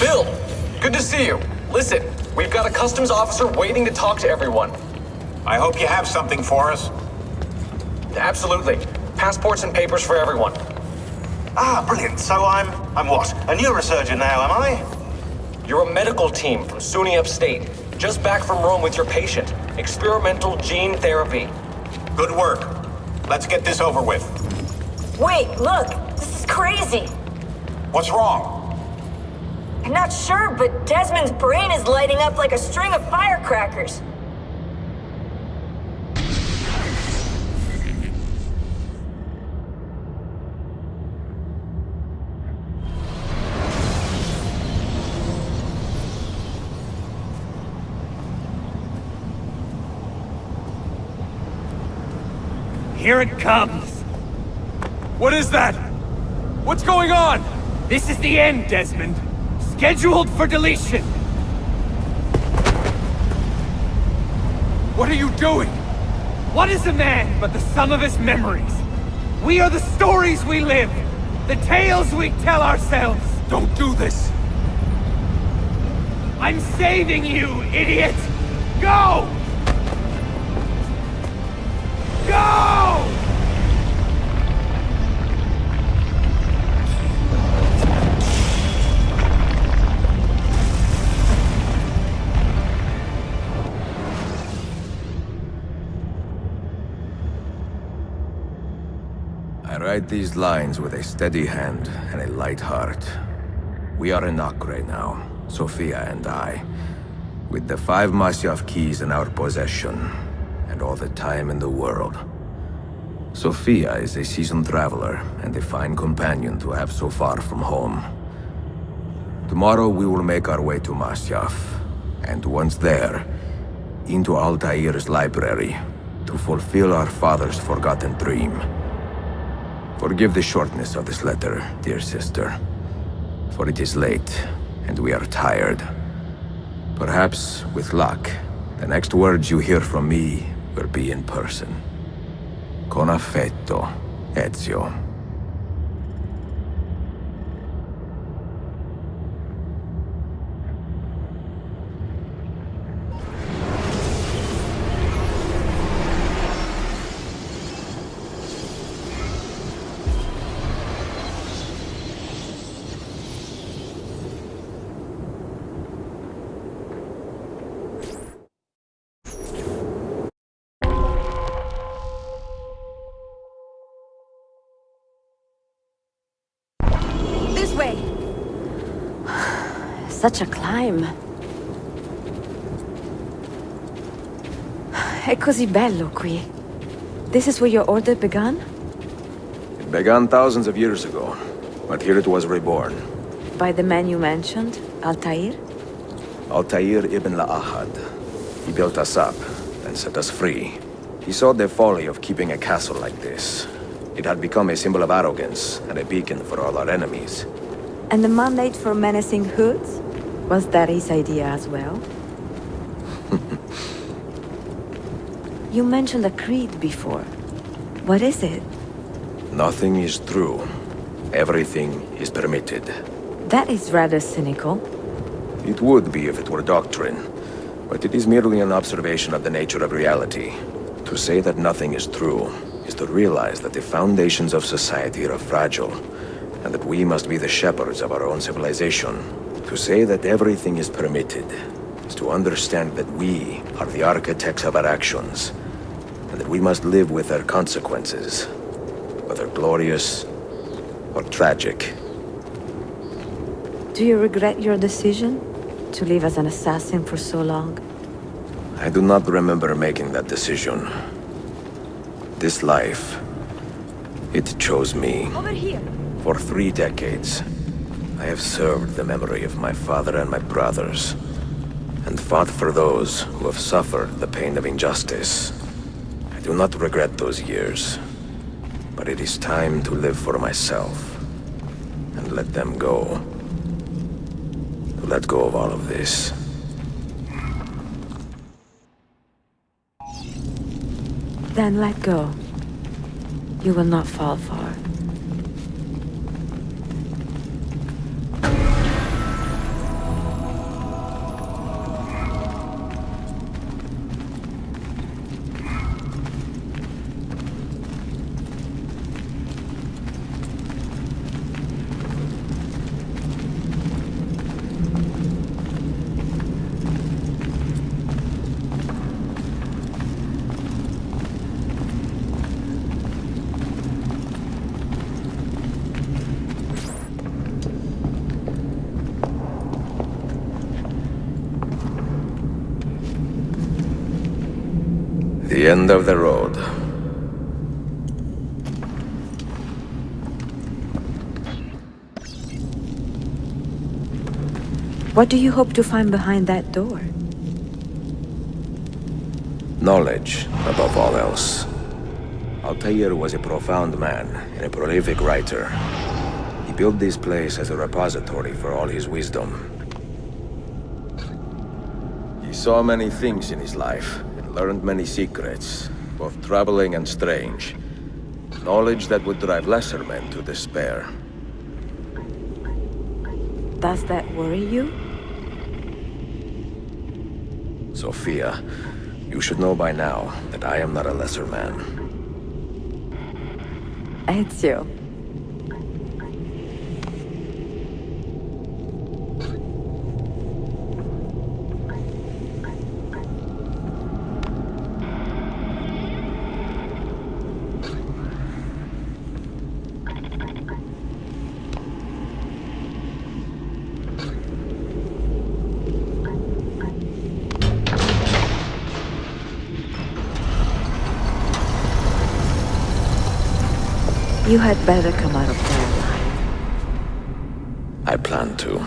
Bill, good to see you. Listen, we've got a customs officer waiting to talk to everyone. I hope you have something for us. Absolutely. Passports and papers for everyone. Ah, brilliant. So I'm what? A neurosurgeon now, am I? You're a medical team from SUNY Upstate. Just back from Rome with your patient. Experimental gene therapy. Good work. Let's get this over with. Wait, look! This is crazy! What's wrong? I'm not sure, but Desmond's brain is lighting up like a string of firecrackers. Here it comes! What is that? What's going on? This is the end, Desmond. Scheduled for deletion. What are you doing? What is a man but the sum of his memories? We are the stories we live, the tales we tell ourselves. Don't do this. I'm saving you, idiot! Go! Go! I write these lines with a steady hand and a light heart. We are in Acre now, Sophia and I, with the 5 Masyaf keys in our possession, and all the time in the world. Sophia is a seasoned traveler and a fine companion to have so far from home. Tomorrow we will make our way to Masyaf, and once there, into Altair's library, to fulfill our father's forgotten dream. Forgive the shortness of this letter, dear sister, for it is late, and we are tired. Perhaps, with luck, the next words you hear from me will be in person. Con affetto, Ezio. Such a climb. È così bello qui. This is where your order began? It began thousands of years ago, but here it was reborn. By the man you mentioned, Altair? Altair ibn La'ahad. He built us up and set us free. He saw the folly of keeping a castle like this. It had become a symbol of arrogance and a beacon for all our enemies. And the mandate for menacing hoods? Was that his idea as well? You mentioned a creed before. What is it? Nothing is true. Everything is permitted. That is rather cynical. It would be if it were doctrine, but it is merely an observation of the nature of reality. To say that nothing is true is to realize that the foundations of society are fragile, and that we must be the shepherds of our own civilization. To say that everything is permitted is to understand that we are the architects of our actions, and that we must live with their consequences, whether glorious or tragic. Do you regret your decision to live as an assassin for so long? I do not remember making that decision. This life, it chose me. Over here! For 3 decades, I have served the memory of my father and my brothers, and fought for those who have suffered the pain of injustice. I do not regret those years, but it is time to live for myself, and let them go. To let go of all of this. Then let go. You will not fall far. end of the road. What do you hope to find behind that door? Knowledge, above all else. Altair was a profound man and a prolific writer. He built this place as a repository for all his wisdom. He saw many things in his life and learned many secrets, both troubling and strange. Knowledge that would drive lesser men to despair. Does that worry you? Sophia, you should know by now that I am not a lesser man. Ezio. You had better come out of there alive. I plan to.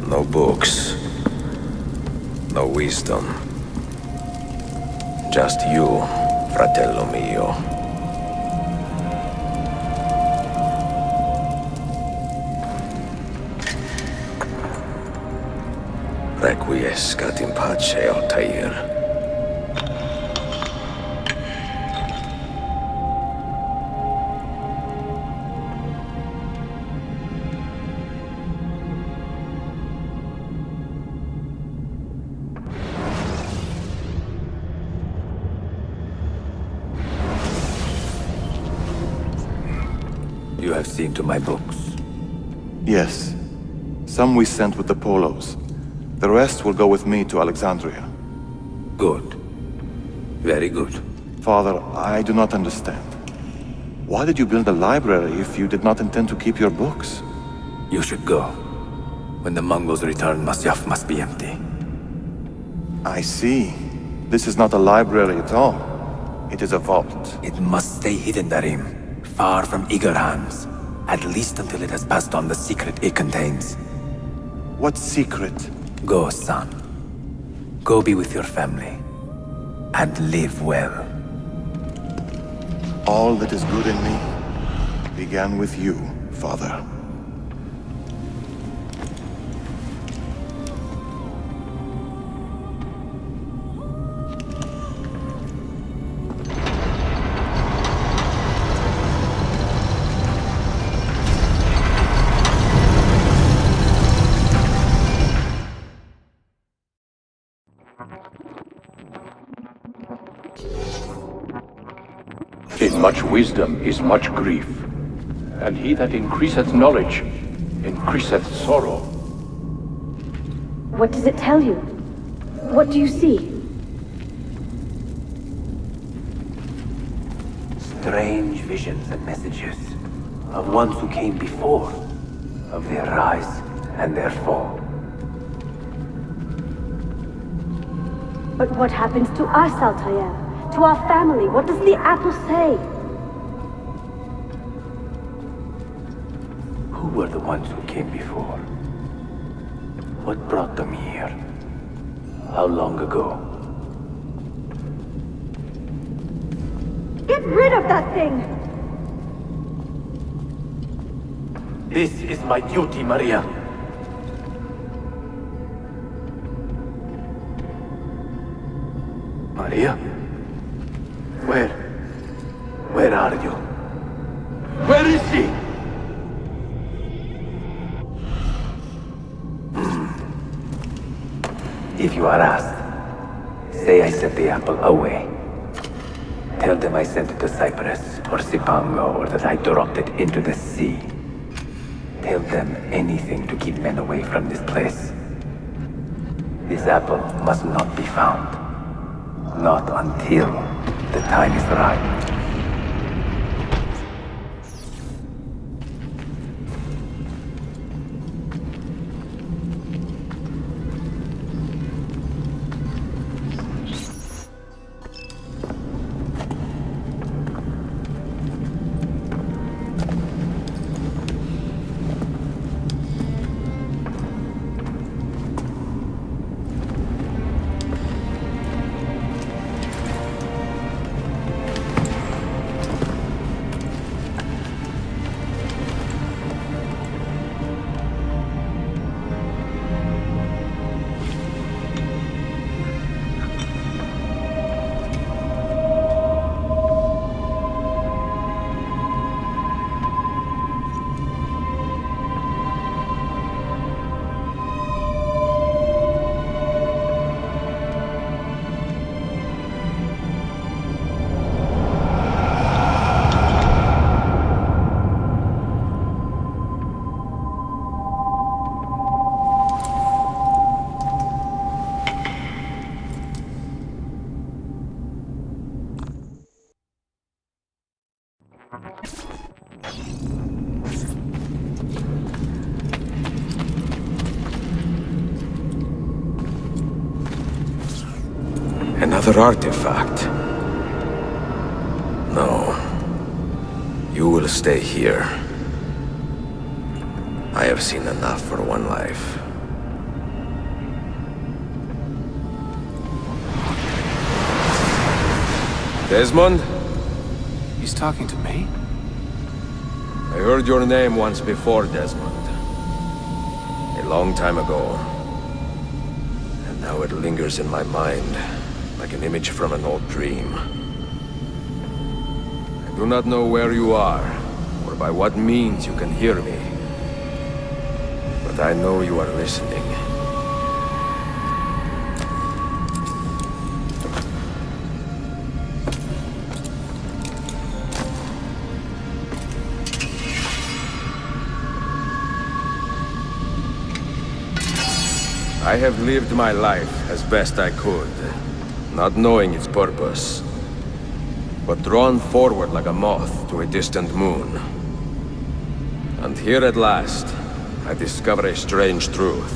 No books. No wisdom. Just you, fratello mio. Requiescat in pace, Altair. You have seen to my books. Yes. Some we sent with the Polos. The rest will go with me to Alexandria. Good. Very good. Father, I do not understand. Why did you build a library if you did not intend to keep your books? You should go. When the Mongols return, Masyaf must be empty. I see. This is not a library at all. It is a vault. It must stay hidden, Darim. Far from eager hands. At least until it has passed on the secret it contains. What secret? Go, son. Go be with your family. And live well. All that is good in me began with you, Father. In much wisdom is much grief, and he that increaseth knowledge increaseth sorrow. What does it tell you? What do you see? Strange visions and messages of ones who came before, of their rise and their fall. But what happens to us, Altair? To our family? What does the apple say? Who were the ones who came before? What brought them here? How long ago? Get rid of that thing! This is my duty, Maria. Maria? Where are you? If you are asked, say I sent the apple away. Tell them I sent it to Cyprus or Cipango, or that I dropped it into the sea. Tell them anything to keep men away from this place. This apple must not be found. Not until the time is right. Another artifact. No. You will stay here. I have seen enough for one life. Desmond? He's talking to me? I heard your name once before, Desmond. A long time ago. And now it lingers in my mind, like an image from an old dream. I do not know where you are, or by what means you can hear me. But I know you are listening. I have lived my life as best I could, not knowing its purpose, but drawn forward like a moth to a distant moon. And here at last, I discover a strange truth.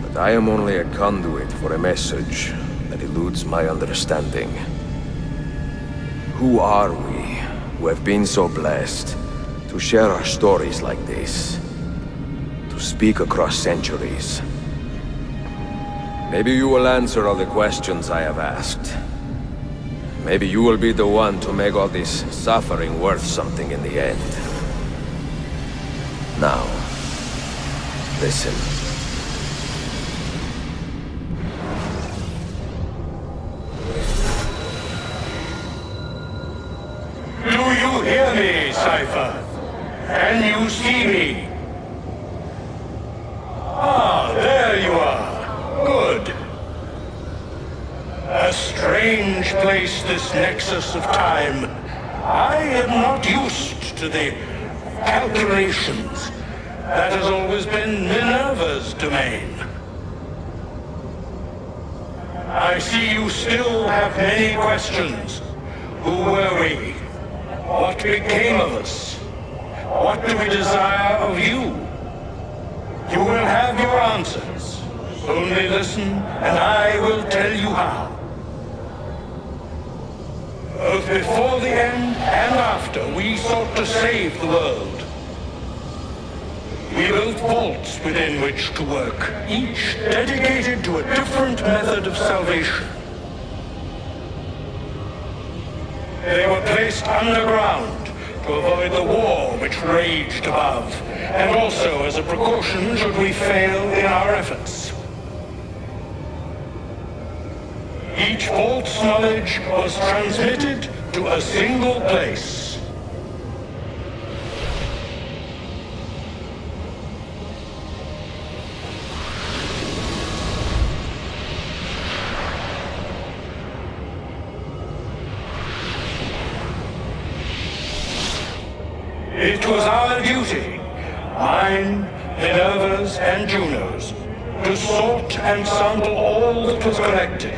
That I am only a conduit for a message that eludes my understanding. Who are we, who have been so blessed, to share our stories like this? To speak across centuries. Maybe you will answer all the questions I have asked. Maybe you will be the one to make all this suffering worth something in the end. Now, listen. Do you hear me, Cypher? Can you see me? Ah, there you are. Good. A strange place, this nexus of time. I am not used to the calculations. That has always been Minerva's domain. I see you still have many questions. Who were we? What became of us? What do we desire of you? You will have your answers. Only listen, and I will tell you how. Both before the end and after, we sought to save the world. We built vaults within which to work, each dedicated to a different method of salvation. They were placed underground to avoid the war which raged above, and also as a precaution should we fail in our efforts. Each vault's knowledge was transmitted to a single place. It was our duty, mine, Minerva's, and Juno's, to sort and sample all that was collected.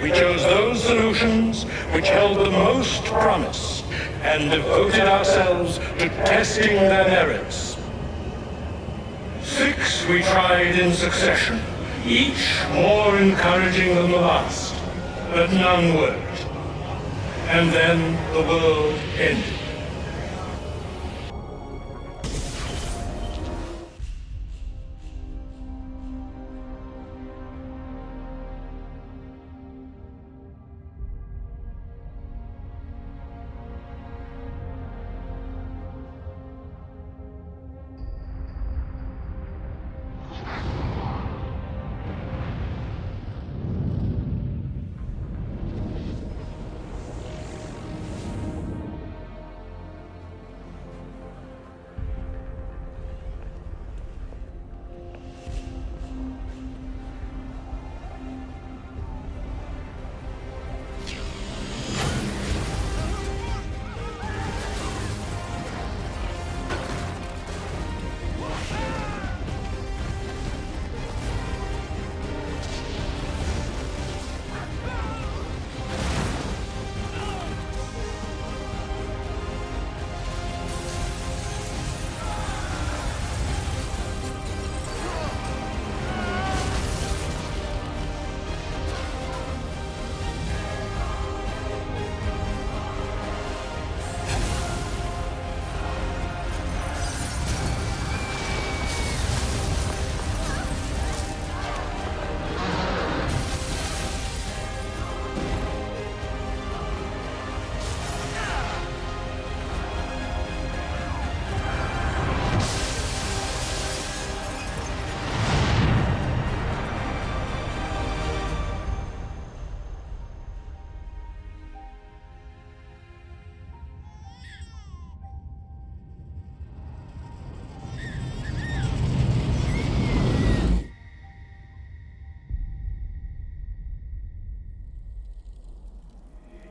We chose those solutions which held the most promise and devoted ourselves to testing their merits. 6 we tried in succession, each more encouraging than the last, but none worked. And then the world ended.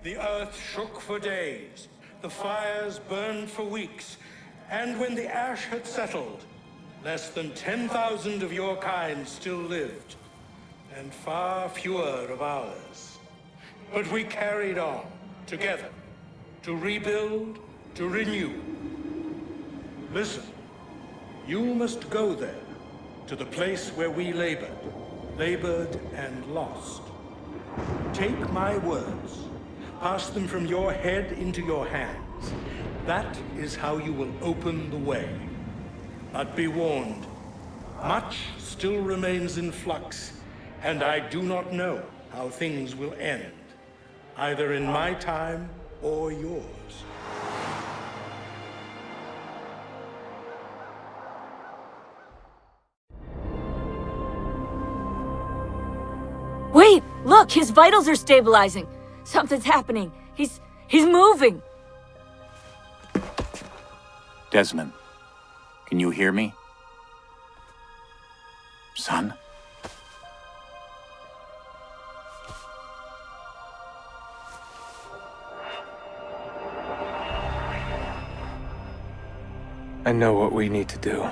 The earth shook for days, the fires burned for weeks, and when the ash had settled, less than 10,000 of your kind still lived, and far fewer of ours. But we carried on, together, to rebuild, to renew. Listen, you must go there, to the place where we labored and lost. Take my words. Pass them from your head into your hands. That is how you will open the way. But be warned, much still remains in flux, and I do not know how things will end, either in my time or yours. Wait! Look! His vitals are stabilizing! Something's happening. He's moving. Desmond, can you hear me? Son? I know what we need to do.